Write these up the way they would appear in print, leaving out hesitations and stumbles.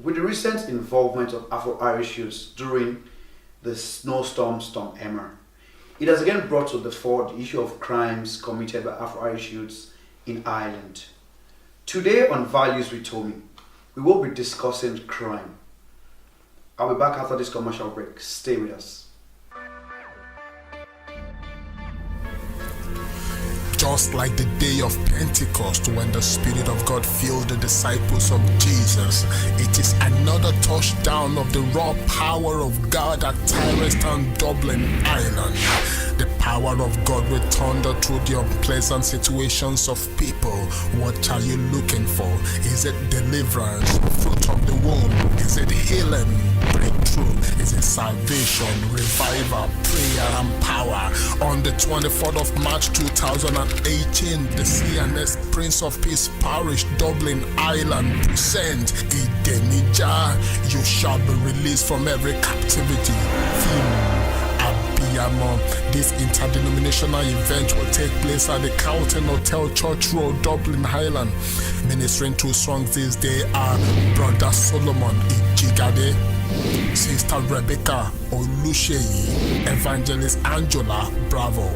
With the recent involvement of Afro-Irish youths during the snowstorm Storm Emma, it has again brought to the fore the issue of crimes committed by Afro-Irish youths in Ireland. Today on Values with Tomi, we will be discussing crime. I'll be back after this commercial break. Stay with us. Just like the day of Pentecost when the Spirit of God filled the disciples of Jesus, it is another touchdown of the raw power of God at Tyreston, Dublin, Ireland. The power of God will thunder through the unpleasant situations of people. What are you looking for? Is it deliverance, fruit of the womb? Is it healing, breakthrough? Is it salvation, revival, prayer and power? On the 24th of March 2018, the CNS Prince of Peace Parish, Dublin, Ireland present Idemija. You shall be released from every captivity. This interdenominational event will take place at the Carlton Hotel, Church Road, Dublin, Ireland. Ministering two songs this day are Brother Solomon Ijigade, Sister Rebecca Oluseyi, Evangelist Angela Bravo,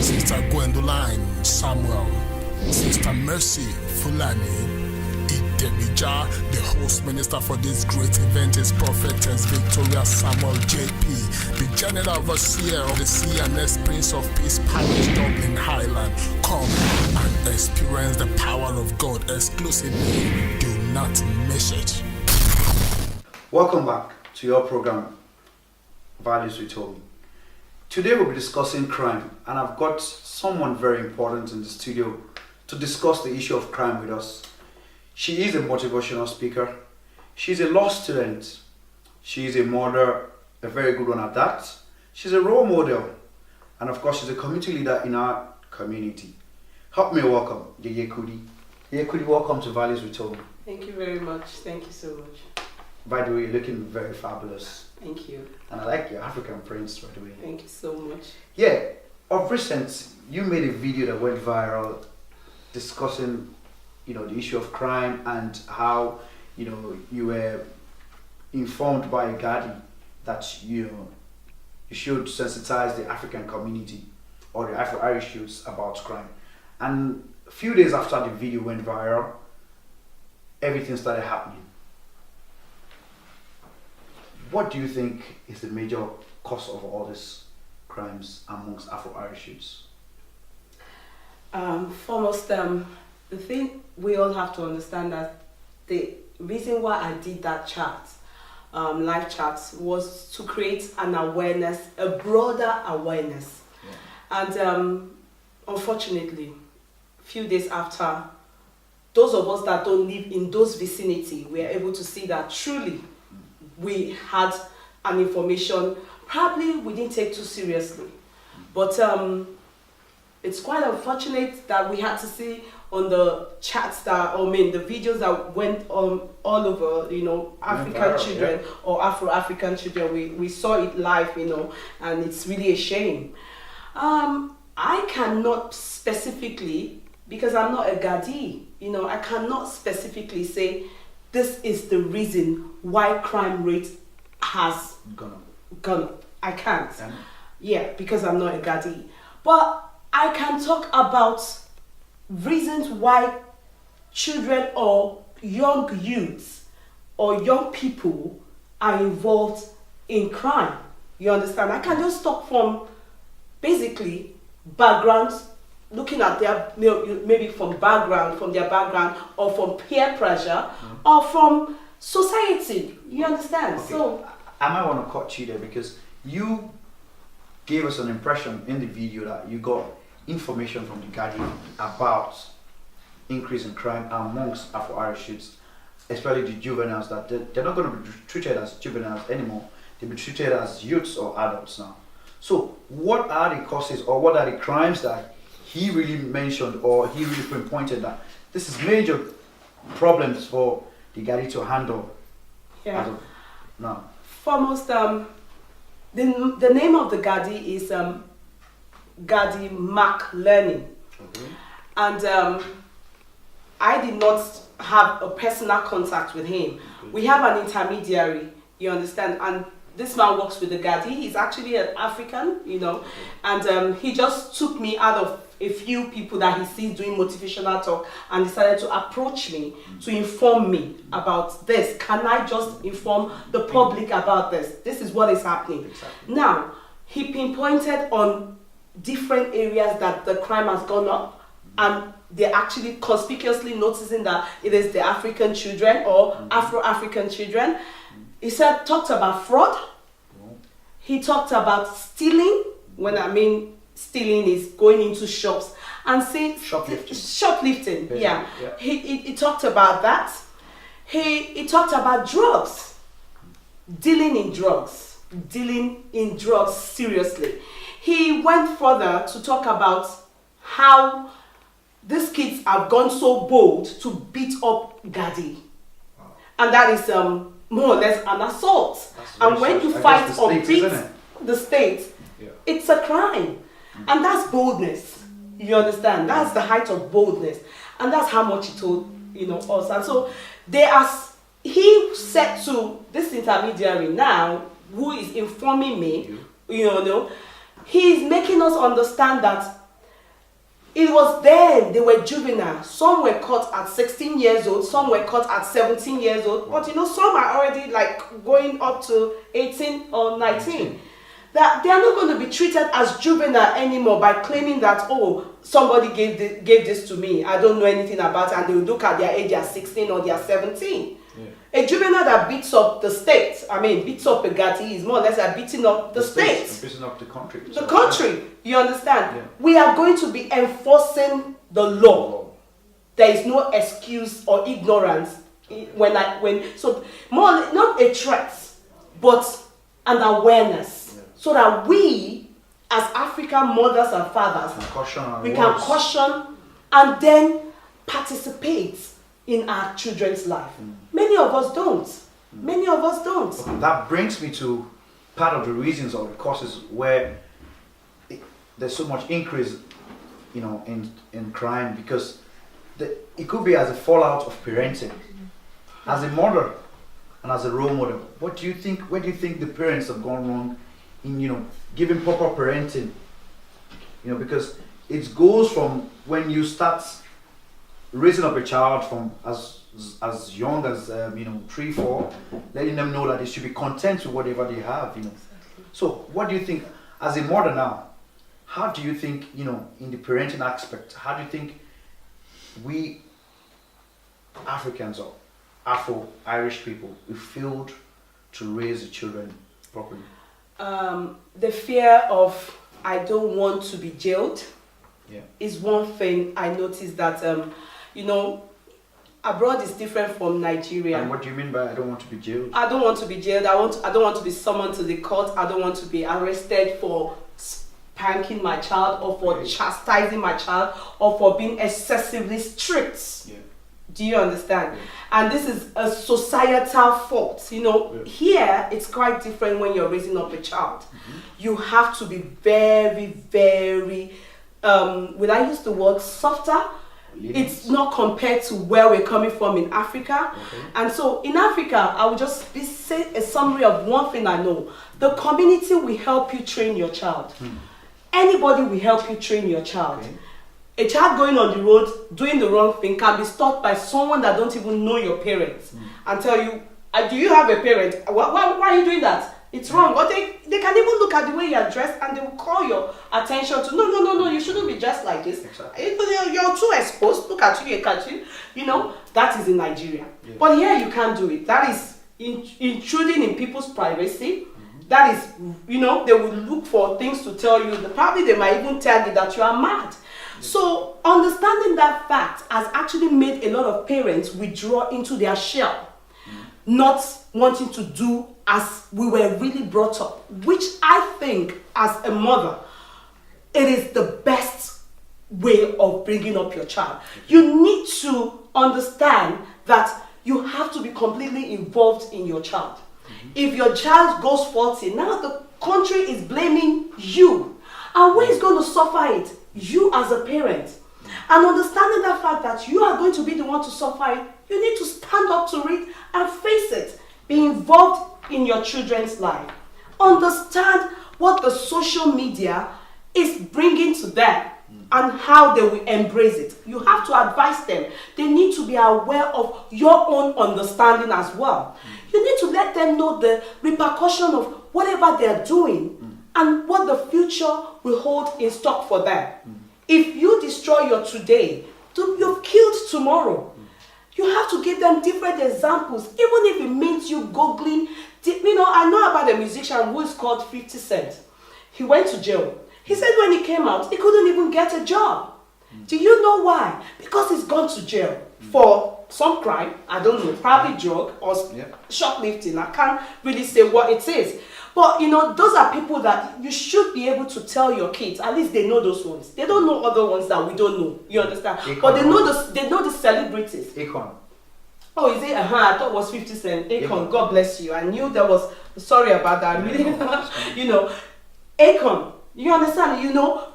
Sister Gwendoline Samuel, Sister Mercy Fulani. Idemija. The host minister for this great event is Prophetess Victoria Samuel JP, the General Overseer of the CNS Prince of Peace Parish, Dublin, Ireland. Come and experience the power of God exclusively. Do not miss it. Welcome back to your program, Values with Tomi. Today we'll be discussing crime, and I've got someone very important in the studio to discuss the issue of crime with us. She is a motivational speaker. She's a law student. She's a mother, a very good one at that. She's a role model. And of course, she's a community leader in our community. Help me welcome Yeye Kudi. Yeye Kudi, welcome to Values with Tomi. Thank you very much. Thank you so much. By the way, you're looking very fabulous. Thank you. And I like your African prints, by the way. Thank you so much. Yeah, of recent, you made a video that went viral discussing the issue of crime and how, you were informed by Gadi that, you should sensitize the African community or the Afro-Irish youths about crime. And a few days after the video went viral, everything started happening. What do you think is the major cause of all these crimes amongst Afro-Irish youths? Foremost, the thing we all have to understand that the reason why I did that chat, live chats, was to create an awareness, a broader awareness. Yeah. And unfortunately, a few days after, those of us that don't live in those vicinity were able to see that truly we had an information, probably we didn't take too seriously. But it's quite unfortunate that we had to see on the chats the videos that went all over, African children or Afro-African children. We saw it live, and it's really a shame. I cannot specifically, because I'm not a Gadi, I cannot specifically say this is the reason why crime rate has gone up. I can't. Yeah, because I'm not a Gadi. But I can talk about reasons why children or young youths or young people are involved in crime. You understand? I can just talk from basically backgrounds, looking at their, maybe from their background or from peer pressure or from society. You understand? Okay. So I might want to cut you there because you gave us an impression in the video that you got information from the Guardian about increase in crime amongst Afro-Irish youths, especially the juveniles, that they're not going to be treated as juveniles anymore. They'll be treated as youths or adults now. So what are the causes or what are the crimes that he really mentioned or he really pinpointed that this is major problems for the Guardian to handle as of now? Foremost, the name of the Gadi is Gadi Mark Learning. Okay. And I did not have a personal contact with him. We have an intermediary, you understand, and this man works with the Gadi. He's actually an African, and he just took me out of a few people that he sees doing motivational talk and decided to approach me to inform me about this. Can I just inform the public about this? This is what is happening. Exactly. Now, he pinpointed on different areas that the crime has gone up, and they're actually conspicuously noticing that it is the African children or Afro-African children. He talked about fraud. He talked about stealing. When I mean stealing is going into shops and saying shoplifting. Yeah. He talked about that. He talked about drugs. Dealing in drugs seriously. He went further to talk about how these kids have gone so bold to beat up Gadi. Wow. And that is more or less an assault. And when you fight or beat the state, it's a crime. And that's boldness. You understand? That's the height of boldness. And that's how much he told us. And so he said to this intermediary now, who is informing me, he is making us understand that it was then they were juvenile. Some were caught at 16 years old, some were caught at 17 years old, but some are already like going up to 18 or 19. That they are not going to be treated as juvenile anymore by claiming that, oh, somebody gave this to me, I don't know anything about it, and they will look at their age as 16 or they are 17. A juvenile that beats up the state, beats up a Gati, is more or less like beating up the state. Beating up the country. The country, you understand? Yeah. We are going to be enforcing the law. There is no excuse or ignorance so more not a threat, but an awareness, so that we, as African mothers and fathers, can caution and then participate in our children's life. Many of us don't. Many of us don't. Okay, that brings me to part of the reasons or the causes where there's so much increase, in crime, because it could be as a fallout of parenting. As a mother and as a role model, where do you think the parents have gone wrong in giving proper parenting? Because it goes from when you start raising up a child from as young as 3, 4, letting them know that they should be content with whatever they have. So what do you think as a mother now? How do you think in the parenting aspect? How do you think we Africans or Afro-Irish people we failed to raise the children properly? The fear of I don't want to be jailed is one thing I noticed that abroad is different from Nigeria. And what do you mean by I don't want to be jailed? I don't want to be jailed. I don't want to be summoned to the court. I don't want to be arrested for spanking my child or for chastising my child or for being excessively strict. Yeah. Do you understand? Yeah. And this is a societal fault. Here it's quite different when you're raising up a child. Mm-hmm. You have to be very, very, will I use the word softer? It's not compared to where we're coming from in Africa. Okay. And so in Africa, I will just say a summary of one thing I know. The community will help you train your child. Anybody will help you train your child. Okay. A child going on the road, doing the wrong thing, can be stopped by someone that don't even know your parents and tell you, do you have a parent? Why are you doing that? It's wrong. But they can even look at the way you're dressed and they will call your attention to, no, you shouldn't be dressed like this. Exactly. You're too exposed. Look at you, that is in Nigeria. Yeah. But here you can't do it. That is intruding in people's privacy. Mm-hmm. That is, they will look for things to tell you. Probably they might even tell you that you are mad. Yeah. So understanding that fact has actually made a lot of parents withdraw into their shell. Not wanting to do as we were really brought up, which I think as a mother, it is the best way of bringing up your child. You need to understand that you have to be completely involved in your child. Mm-hmm. If your child goes faulty, now the country is blaming you. And who is going to suffer it? You as a parent. And understanding the fact that you are going to be the one to suffer it, you need to stand up to it and face it. Be involved in your children's life. Understand what the social media is bringing to them and how they will embrace it. You have to advise them. They need to be aware of your own understanding as well. You need to let them know the repercussion of whatever they're doing and what the future will hold in stock for them. If you destroy your today, you've killed tomorrow. You have to give them different examples, even if it means you googling. I know about a musician who is called 50 Cent. He went to jail. He said when he came out, he couldn't even get a job. Do you know why? Because he's gone to jail for some crime. I don't know, probably drug or shoplifting. I can't really say what it is. But those are people that you should be able to tell your kids. At least they know those ones. They don't know other ones that we don't know. You understand? Akon. But they know the celebrities. Akon. Oh, is it? I thought it was 50 Cent. Akon, God bless you. I knew there was. Sorry about that. Really, Akon. You understand?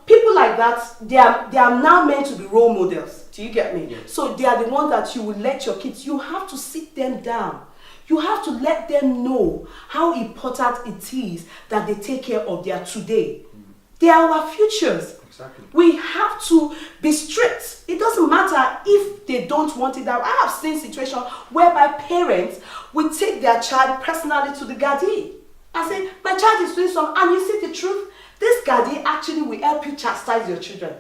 People like that. They are now meant to be role models. Do you get me? Yes. So they are the ones that you will let your kids. You have to sit them down. You have to let them know how important it is that they take care of their today. They are our futures. Exactly. We have to be strict. It doesn't matter if they don't want it. I have seen situations whereby parents will take their child personally to the guardian. I say, my child is doing something, and you see the truth, this guardian actually will help you chastise your children.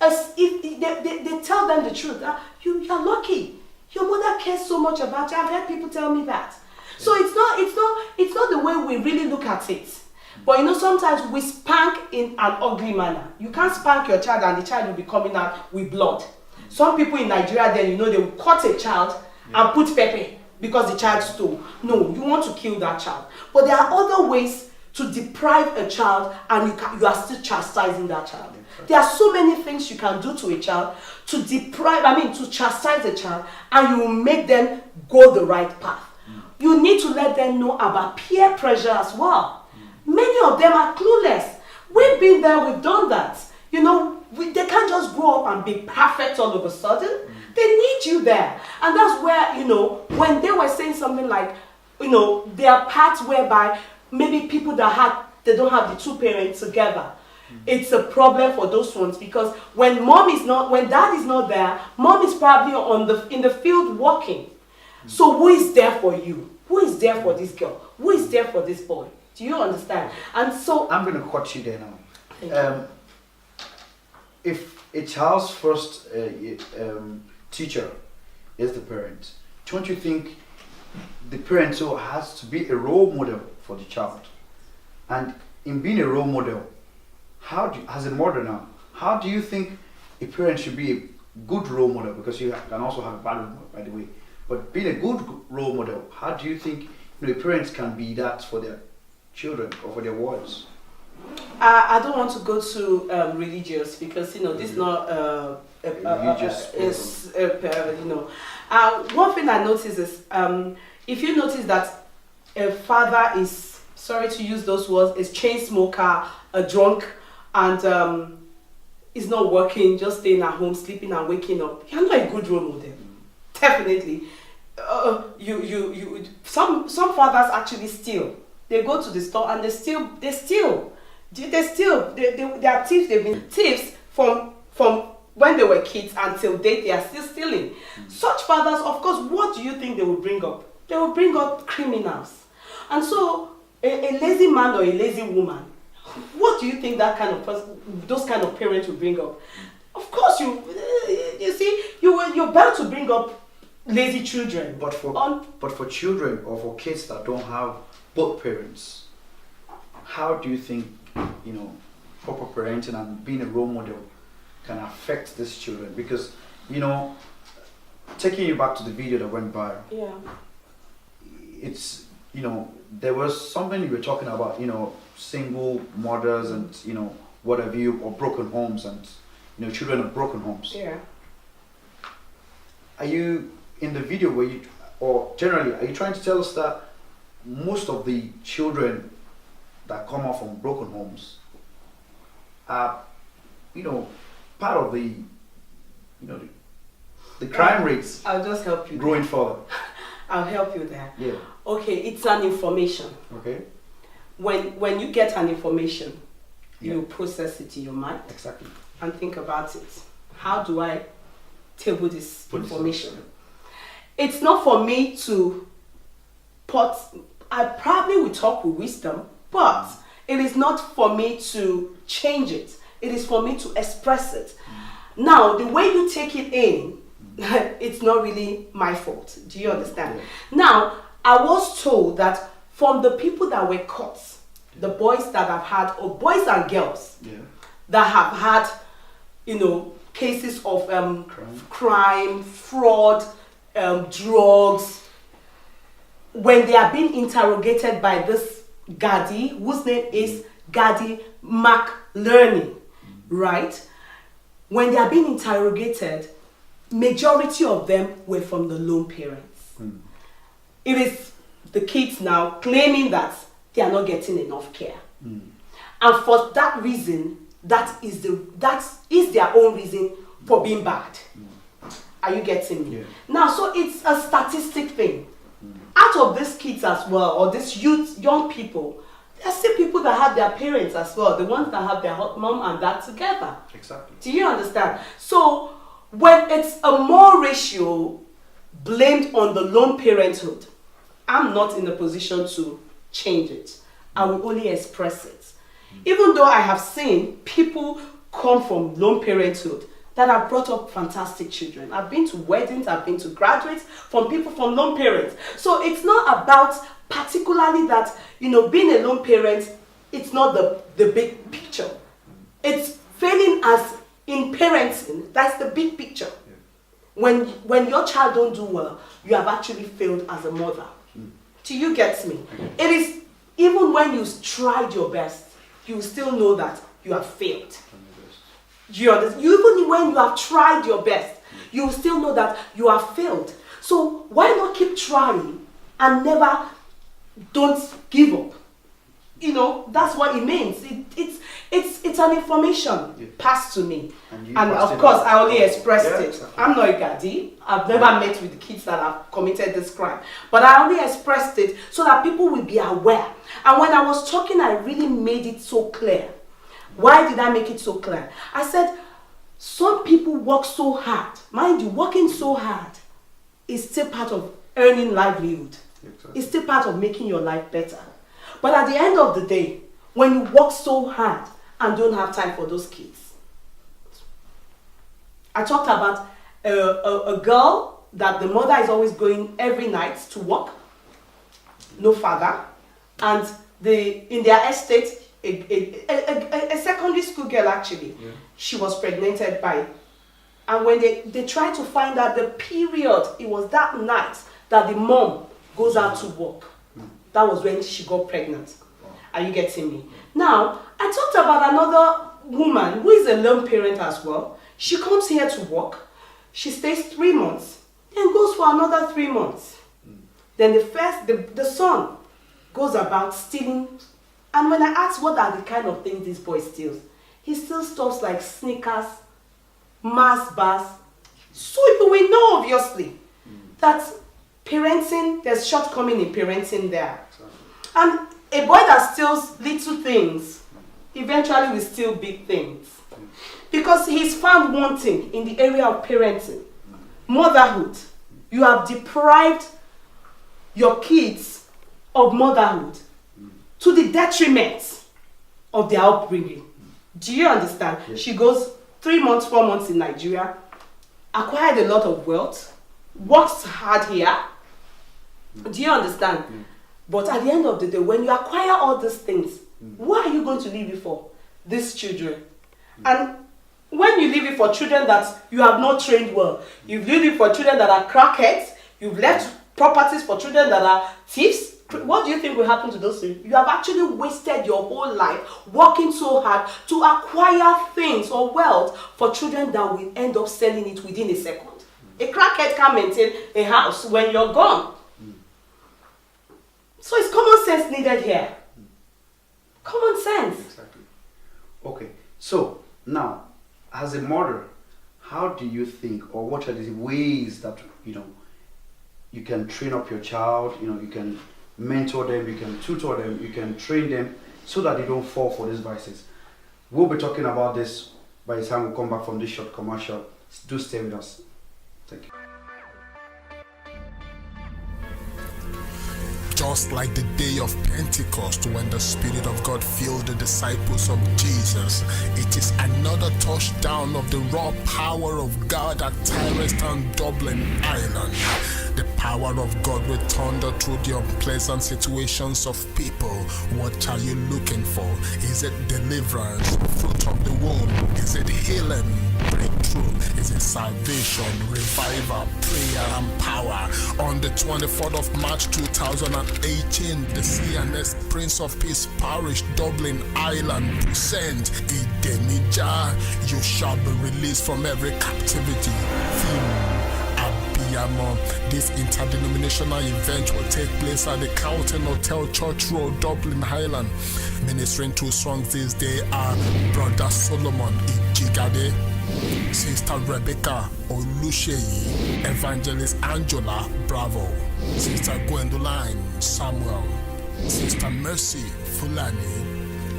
As if they tell them the truth. You are lucky. Your mother cares so much about you. I've heard people tell me that. So it's not the way we really look at it. But sometimes we spank in an ugly manner. You can't spank your child and the child will be coming out with blood. Some people in Nigeria then they will cut a child and put pepper because the child stole. No, you want to kill that child. But there are other ways to deprive a child and you are still chastising that child. There are so many things you can do to a child to chastise a child, and you will make them go the right path. You need to let them know about peer pressure as well. Many of them are clueless. We've been there, we've done that. They can't just grow up and be perfect all of a sudden. They need you there. And that's where, when they were saying something like, there are parts whereby maybe people they don't have the two parents together. It's a problem for those ones because when dad is not there, mom is probably in the field working. So who is there for you? Who is there for this girl? Who is there for this boy? Do you understand? And so I'm going to cut you there now. If a child's first teacher is the parent, don't you think the parent so has to be a role model for the child? And in being a role model, as a mother now, how do you think a parent should be a good role model? Because you can also have a bad role model, by the way. But being a good role model, how do you think parents can be that for their children or for their wives? I don't want to go to religious because this is not religious. One thing I notice is if you notice that a father is, sorry to use those words, is chain smoker, a drunk, and is not working, just staying at home, sleeping and waking up, you're not a good role model. Definitely. Some fathers actually steal. They go to the store and they steal. They are thieves. They've been thieves from when they were kids until date. They are still stealing. Such fathers, of course, what do you think they will bring up? They will bring up criminals. And so a lazy man or a lazy woman, what do you think that kind of person, those kind of parents will bring up? Of course, you're bound to bring up lazy children. But for children or for kids that don't have both parents, how do you think proper parenting and being a role model can affect these children? Because taking you back to the video that went viral, it's there was something you were talking about, single mothers and what have you, or broken homes and children of broken homes. Yeah. Are you in the video or generally, are you trying to tell us that most of the children that come out from broken homes are, part of the you know, the crime rates I'll just help you. growing further. I'll help you there. Yeah. Okay, it's an information. Okay. When you get an information, Yeah. you process it in your mind Exactly. and think about it. How do I table this Put this information? on. It's not for me to put, I probably will talk with wisdom, but it is not for me to change it. It is for me to express it. Now, the way you take it in, it's not really my fault. Do you understand? Yeah. Now, I was told that from the people that were caught, the boys that have had, or boys and girls Yeah. that have had, cases of crime, fraud, drugs, when they are being interrogated by this Gadi, whose name is Gadi McLearning, right? When they are being interrogated, majority of them were from the lone parents. It is the kids now claiming that they are not getting enough care. And for that reason, that is their own reason for being bad. Are you getting me? Yeah. Now, so it's a statistic thing. Out of these kids as well, or these young people, there are still people that have their parents as well, the ones that have their mom and dad together. Exactly. Do you understand? So when it's a more ratio blamed on the lone parenthood, I'm not in a position to change it. I will only express it. Even though I have seen people come from lone parenthood that have brought up fantastic children. I've been to weddings, I've been to graduates from people from lone parents. So it's not about particularly that, being a lone parent, it's not the big picture. It's failing as in parenting, that's the big picture. Yeah. When your child don't do well, you have actually failed as a mother. Do you get me? It is, even when you tried your best, you still know that you have failed. Do you understand? Even when you have tried your best, you still know that you have failed. So why not keep trying and never don't give up? That's what it means. It's an information passed to me. And of course, I only expressed it. Exactly. I'm not a Gadi. I've never met with the kids that have committed this crime. But I only expressed it so that people will be aware. And when I was talking, I really made it so clear. Why did I make it so clear? I said, some people work so hard. Mind you, working so hard is still part of earning livelihood. Exactly. It's still part of making your life better. But at the end of the day, when you work so hard and don't have time for those kids. I talked about a girl that the mother is always going every night to work. No father. And in their estate, a secondary school girl actually, she was pregnant by. And when they tried to find out the period, it was that night that the mom goes out to work. That was when she got pregnant. Are you getting me? Now, I talked about another woman who is a lone parent as well. She comes here to work. She stays 3 months, then goes for another 3 months. Then the son goes about stealing. And when I asked what are the kind of things this boy steals, he steals stuff like sneakers, Mars bars. So you will know obviously that parenting, there's shortcoming in parenting there. And a boy that steals little things eventually will steal big things. Because he's found wanting in the area of parenting, motherhood. You have deprived your kids of motherhood to the detriment of their upbringing. Do you understand? Yes. She goes 3 months, 4 months in Nigeria, acquired a lot of wealth, works hard here. Do you understand? But at the end of the day, when you acquire all these things, what are you going to leave it for? These children. And when you leave it for children that you have not trained well, you've leave it for children that are crackheads, you've left properties for children that are thieves, what do you think will happen to those things? You have actually wasted your whole life working so hard to acquire things or wealth for children that will end up selling it within a second. A crackhead can maintain a house when you're gone. So it's common sense needed here. Common sense. Exactly. Okay. So now, as a mother, how do you think, or what are the ways that you can train up your child? You can mentor them, you can tutor them, you can train them so that they don't fall for these vices. We'll be talking about this by the time we come back from this short commercial. Do stay with us. Thank you. Just like the day of Pentecost when the Spirit of God filled the disciples of Jesus, it is another touchdown of the raw power of God at Tyreston, Dublin, Ireland. The power of God will thunder through the unpleasant situations of people. What are you looking for? Is it deliverance, fruit of the womb? Is it healing, breakthrough? Is it salvation, revival, prayer and power? On the 24th of March 2018, the CNS Prince of Peace Parish, Dublin, Ireland present Idemija. You shall be released from every captivity. This interdenominational event will take place at the Carlton Hotel, Church Road, Dublin, Ireland. Ministering 2 songs this day are Brother Solomon Ijigade, Sister Rebecca Olusheyi, Evangelist Angela Bravo, Sister Gwendoline Samuel, Sister Mercy Fulani.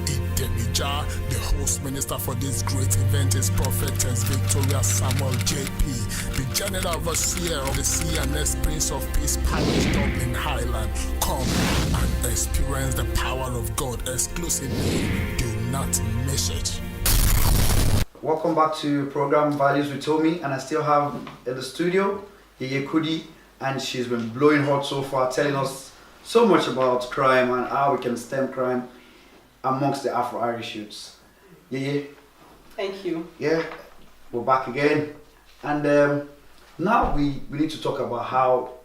Idemija. The host minister for this great event is Prophetess Victoria Samuel JP, the General Overseer of the CNS Prince of Peace Parish, Dublin, Ireland. Come and experience the power of God exclusively. Do not miss it. Welcome back to program Values with Tomi, and I still have in the studio Yeye Kudi, and she's been blowing hot so far, telling us so much about crime and how we can stem crime amongst the Afro-Irish youths. Yeah. Thank you. Yeah, we're back again. And now we need to talk about how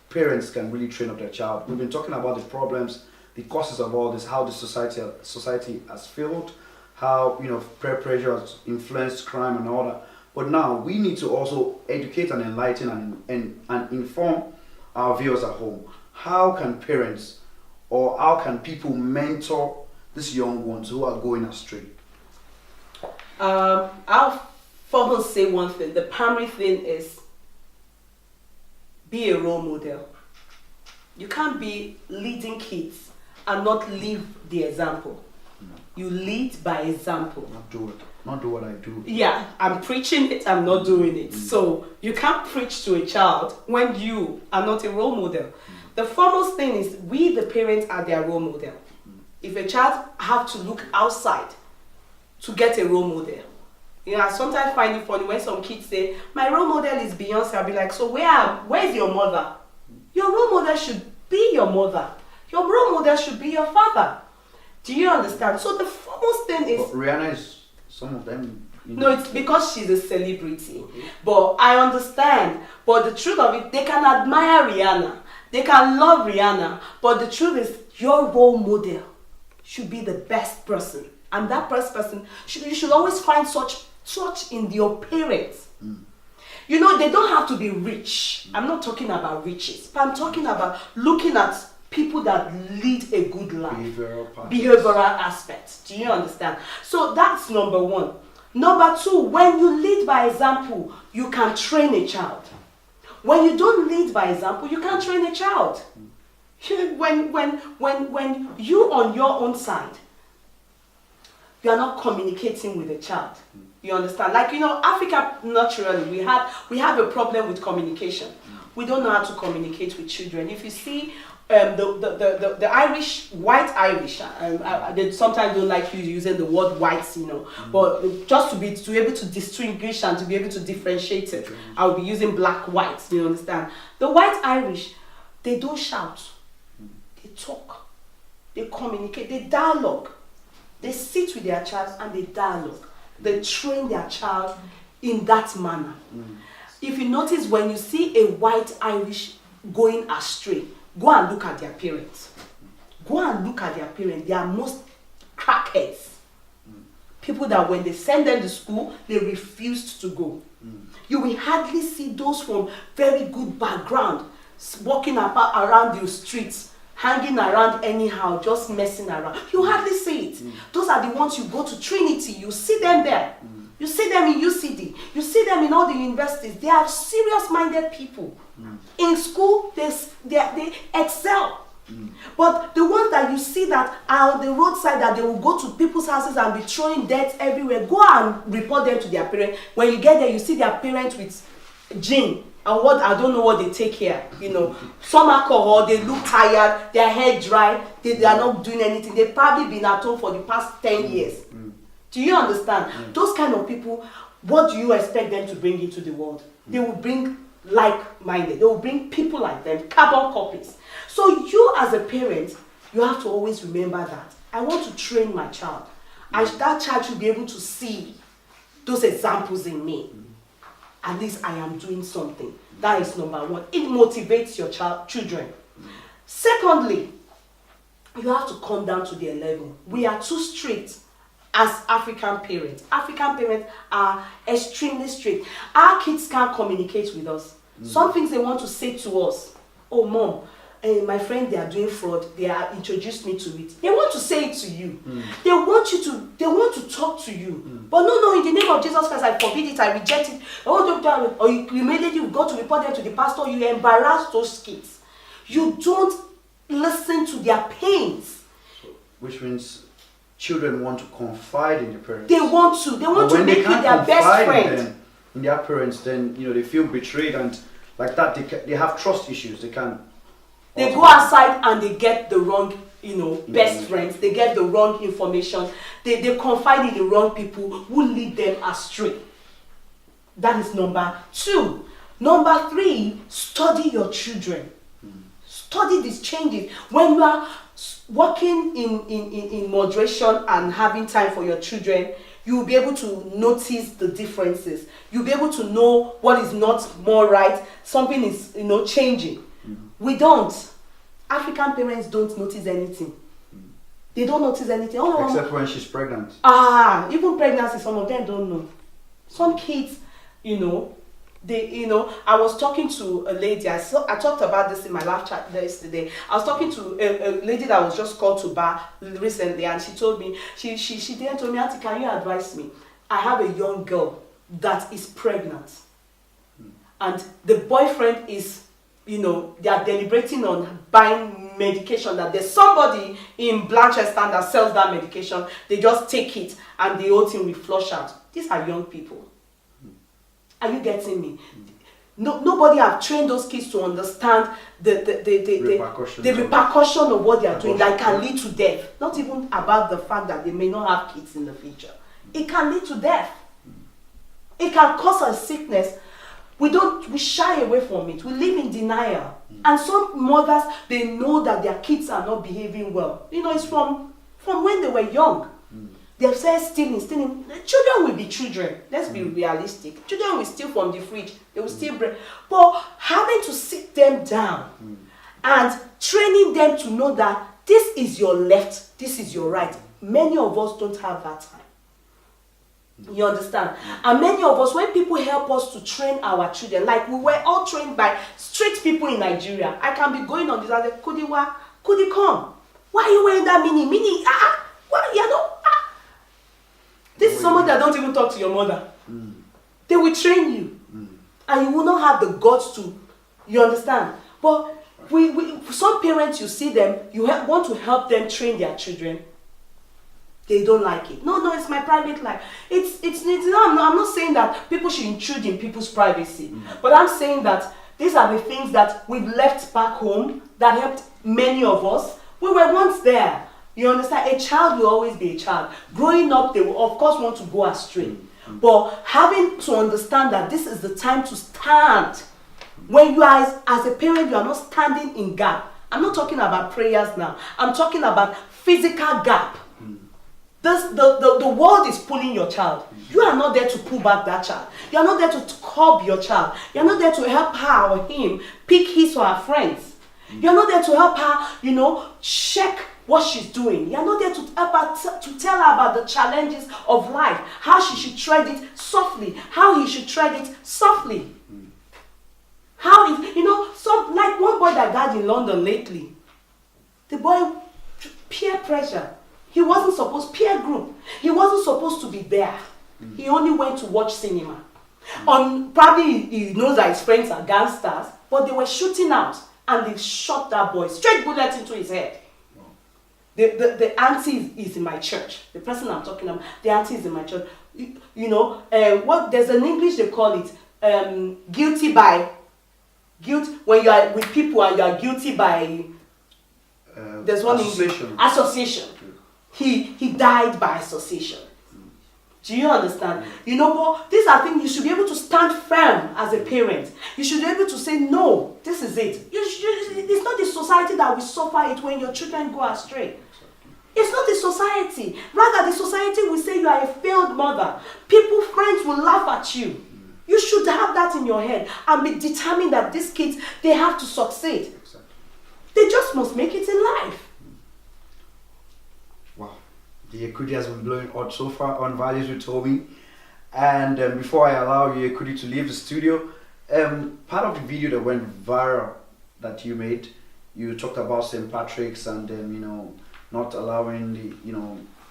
parents can really train up their child. We've been talking about the problems, the causes of all this, how the society has failed, how peer pressure has influenced crime and all that. But now we need to also educate and enlighten and inform our viewers at home. How can parents or how can people mentor these young ones who are going astray? I'll first say one thing. The primary thing is be a role model. You can't be leading kids and not live the example. You lead by example. Not do it. Not do what I do. Yeah, I'm preaching it, I'm not doing it. So you can't preach to a child when you are not a role model. The foremost thing is we, the parents, are their role model. If a child have to look outside to get a role model. I sometimes find it funny when some kids say, my role model is Beyonce. I'll be like, so where's your mother? Your role model should be your mother. Your role model should be your father. Do you understand? So the foremost thing is... But Rihanna is, some of them... No, it's because she's a celebrity. Okay. But I understand. But the truth of it, they can admire Rihanna. They can love Rihanna. But the truth is, your role model should be the best person. And that best person, you should always find such in your parents. They don't have to be rich. I'm not talking about riches. But I'm talking about looking at people that lead a good life. Behavioral aspects. Do you understand? So that's number one. Number two, when you lead by example, you can train a child. When you don't lead by example, you can't train a child. When you on your own side, you are not communicating with a child. You understand? Like, Africa, naturally, we have a problem with communication. We don't know how to communicate with children. If you see the Irish, white Irish, they sometimes don't like you using the word whites, but just to be able to distinguish and to be able to differentiate it, I'll be using black, white, you understand? The white Irish, they don't shout, they talk, they communicate, they dialogue. They sit with their child and they dialogue. They train their child in that manner. If you notice, when you see a white Irish going astray, go and look at their parents. Go and look at their parents. They are most crackheads. People that when they send them to school, they refused to go. You will hardly see those from very good background walking around the streets, hanging around anyhow, just messing around. You hardly see it. Those are the ones you go to Trinity, you see them there. You see them in UCD. You see them in all the universities. They are serious-minded people. In school, they excel. But the ones that you see that are on the roadside, that they will go to people's houses and be throwing dirt everywhere, go and report them to their parents. When you get there, you see their parents with gin and what, I don't know what they take here, you know, some alcohol, they look tired, their hair dry, they are not doing anything. They've probably been at home for the past 10 years. Do you understand? Those kind of people, what do you expect them to bring into the world? They will bring like-minded. They will bring people like them, carbon copies. So you as a parent, you have to always remember that. I want to train my child. That child should be able to see those examples in me. At least I am doing something. That is number one. It motivates your children. Secondly, you have to come down to their level. We are too strict as African parents. African parents are extremely strict. Our kids can't communicate with us. Some things they want to say to us. Oh, mom, my friend, they are doing fraud. They are introduced me to it. They want to say it to you. They want to talk to you. But no, in the name of Jesus Christ, I forbid it, I reject it. Or you immediately go to report them to the pastor, you embarrass those kids. You don't listen to their pains. Which means children want to confide in their parents. They want to make you their best friend. In their parents, then they feel betrayed, and like that they have trust issues. They go outside and they get the wrong, best friends. They get the wrong information. They confide in the wrong people who lead them astray. That is number two. Number three, study your children. Study these changes. When you are working in moderation and having time for your children, you will be able to notice the differences. You'll be able to know what is not more right. Something is, changing. We don't. African parents don't notice anything. They don't notice anything. Except when she's pregnant. Even pregnancy, some of them don't know. Some kids, I was talking to a lady. I talked about this in my live chat yesterday. I was talking to a lady that was just called to bar recently, and she told me, she then told me, Auntie, can you advise me? I have a young girl that is pregnant. And the boyfriend is, they are deliberating on buying medication, that there's somebody in Blanchester that sells that medication. They just take it and the whole thing will flush out. These are young people. Are you getting me? Nobody have trained those kids to understand the repercussion of what they are doing that can lead to death. Not even about the fact that they may not have kids in the future. It can lead to death. It can cause a sickness. We shy away from it. We live in denial. And some mothers, they know that their kids are not behaving well. It's from when they were young. They've said stealing. Children will be children. Let's be realistic. Children will steal from the fridge. They will steal bread. But having to sit them down and training them to know that this is your left, this is your right. Many of us don't have that time. You understand? And many of us, when people help us to train our children, like we were all trained by street people in Nigeria. I can be going on this and say, Kudi come. Why are you wearing that mini? What? This is someone that don't even talk to your mother. They will train you. And you will not have the guts to, you understand? But some parents, you see them, you want to help them train their children. They don't like it. No, it's my private life. I'm not saying that people should intrude in people's privacy. But I'm saying that these are the things that we've left back home that helped many of us. We were once there. You understand? A child will always be a child. Growing up, they will of course want to go astray. But having to understand that this is the time to stand. When you are, as a parent, you are not standing in gap. I'm not talking about prayers now. I'm talking about physical gap. The world is pulling your child. You are not there to pull back that child. You are not there to curb your child. You are not there to help her or him pick his or her friends. You are not there to help her, check what she's doing. You are not there to help her to tell her about the challenges of life, how she should tread it softly, how he should tread it softly. Like one boy that died in London lately. The boy, peer pressure. He wasn't supposed, peer group. He wasn't supposed to be there. He only went to watch cinema. Probably he knows that his friends are gangsters, but they were shooting out and they shot that boy, straight bullet into his head. The auntie is in my church. The person I'm talking about, the auntie is in my church. There's an English they call it, guilty by guilt. When you are with people and you are guilty by there's one association. Association. He died by association. Do you understand? But these are things you should be able to stand firm as a parent. You should be able to say, no, this is it. It's not the society that will suffer it when your children go astray. It's not the society. Rather, the society will say you are a failed mother. Friends will laugh at you. You should have that in your head and be determined that these kids, they have to succeed. Exactly. They just must make it in life. Wow. Yeye Kudi has been blowing out so far on Values with Tomi. And before I allow Yeye Kudi to leave the studio, part of the video that went viral that you made, you talked about St. Patrick's and not allowing the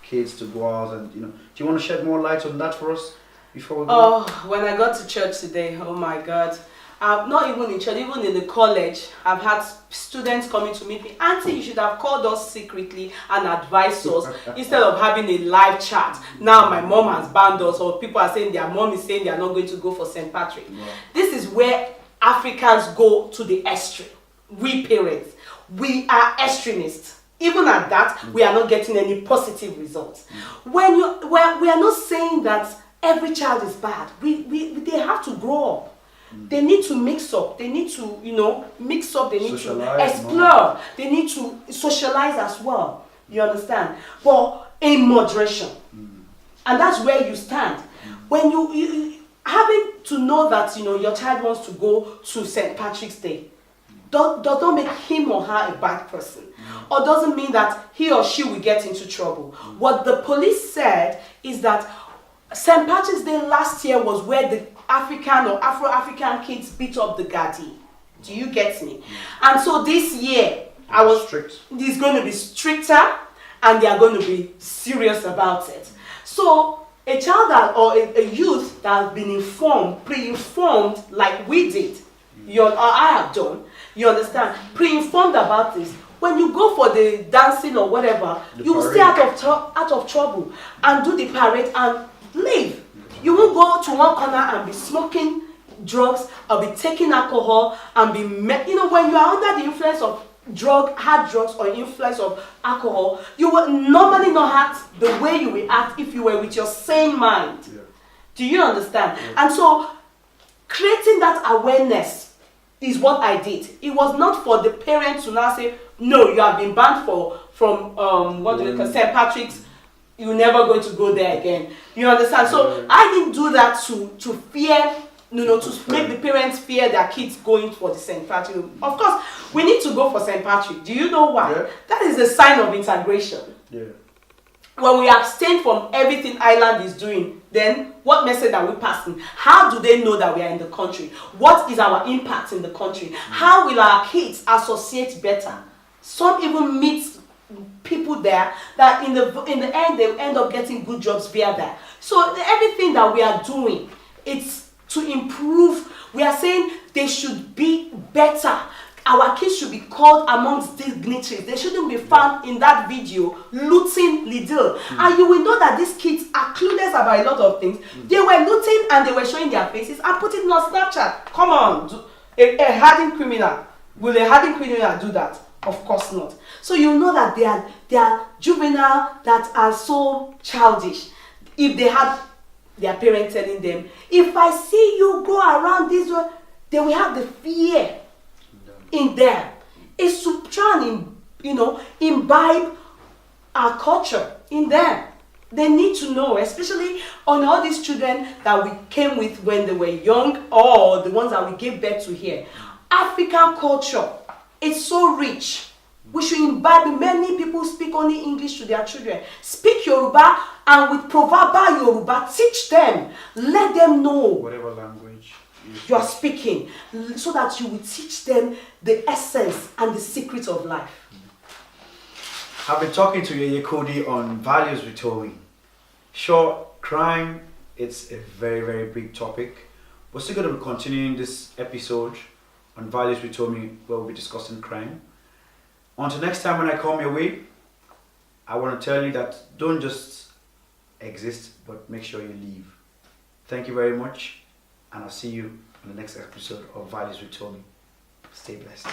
kids to go out, and do you want to shed more light on that for us before we go? Oh, when I got to church today, oh my God. Not even in church, even in the college, I've had students coming to meet me. Auntie, you should have called us secretly and advised us instead of having a live chat. Now my mom has banned us, or people are saying their mom is saying they are not going to go for St. Patrick. Yeah. This is where Africans go to the extreme. We parents, we are extremists. Even at that, we are not getting any positive results. We are not saying that every child is bad. They have to grow up. They need to mix up. They need to, mix up. They need socialize, to explore. They need to socialize as well. You understand? But in moderation. And that's where you stand. When you having to know that, your child wants to go to St. Patrick's Day, does not make him or her a bad person, or doesn't mean that he or she will get into trouble. What the police said is that St. Patrick's Day last year was where the African or Afro-African kids beat up the Gadi. Do you get me? And so this year, it's going to be stricter, and they are going to be serious about it. So a child or a youth that has been pre-informed like we did, or I have done, you understand, pre-informed about this. When you go for the dancing or whatever, you will stay out of trouble and do the parade and leave. You won't go to one corner and be smoking drugs or be taking alcohol and be, when you are under the influence of hard drugs or influence of alcohol, you will normally not act the way you will act if you were with your sane mind. Yeah. Do you understand? Yeah. And so, creating that awareness is what I did. It was not for the parents to now say, no, you have been banned from St. Patrick's, you're never going to go there again. You understand? So I didn't do that to fear, to make the parents fear their kids going for the St. Patrick. Of course, we need to go for St. Patrick. Do you know why? Yeah. That is a sign of integration. Yeah. When we abstain from everything Ireland is doing, then what message are we passing? How do they know that we are in the country? What is our impact in the country? How will our kids associate better? Some even meet people there that in the end they will end up getting good jobs via that. So everything that we are doing, it's to improve. We are saying they should be better. Our kids should be called amongst dignitaries. They shouldn't be found in that video looting Lidl. And you will know that these kids are clueless about a lot of things. They were looting and they were showing their faces and putting it on Snapchat. Come on, a hardened criminal. Will a hardened criminal do that? Of course not. So you know that they are juvenile, that are so childish. If they had their parents telling them, if I see you go around this way, they will have the fear in them. Is to try and imbibe our culture in them. They need to know, especially on all these children that we came with when they were young, or the ones that we gave birth to here. African culture, it's so rich. We should imbibe. Many people speak only English to their children. Speak Yoruba, and with proverbial Yoruba, teach them. Let them know whatever language you are speaking, so that you will teach them the essence and the secret of life. I've been talking to Yeye Kudi on Values with Tomi. Sure, crime it's a very, very big topic. We're still going to be continuing this episode on Values with Tomi, where we'll be discussing crime. Until next time when I come your way, I want to tell you that don't just exist, but make sure you live. Thank you very much, and I'll see you on the next episode of Values with Tomi. Stay blessed.